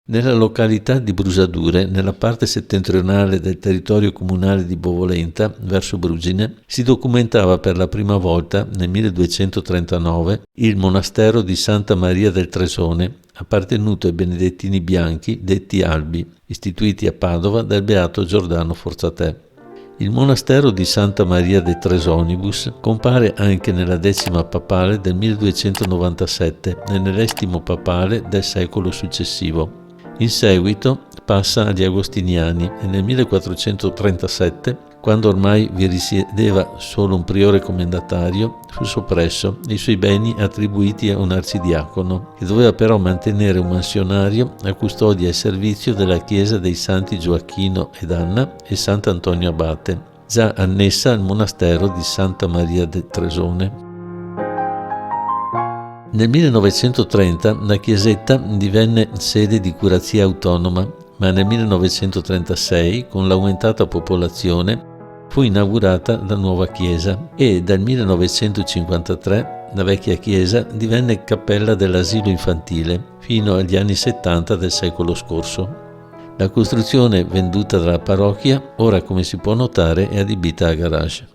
Nella località di Brusadure, nella parte settentrionale del territorio comunale di Bovolenta, verso Brugine, si documentava per la prima volta, nel 1239, il monastero di Santa Maria del Tresone, appartenuto ai benedettini bianchi, detti Albi, istituiti a Padova dal beato Giordano Forzatè. Il monastero di Santa Maria de Tresonibus compare anche nella decima papale del 1297 e nell'estimo papale del secolo successivo. In seguito passa agli Agostiniani e nel 1437, quando ormai vi risiedeva solo un priore commendatario, fu soppresso e i suoi beni attribuiti a un arcidiacono, che doveva però mantenere un mansionario a custodia e servizio della chiesa dei Santi Gioacchino ed Anna e Sant'Antonio Abate, già annessa al monastero di Santa Maria del Tresone. Nel 1930 la chiesetta divenne sede di curazia autonoma, ma nel 1936, con l'aumentata popolazione, fu inaugurata la nuova chiesa e dal 1953 la vecchia chiesa divenne cappella dell'asilo infantile fino agli anni 70 del secolo scorso. La costruzione venduta dalla parrocchia, ora come si può notare, è adibita a garage.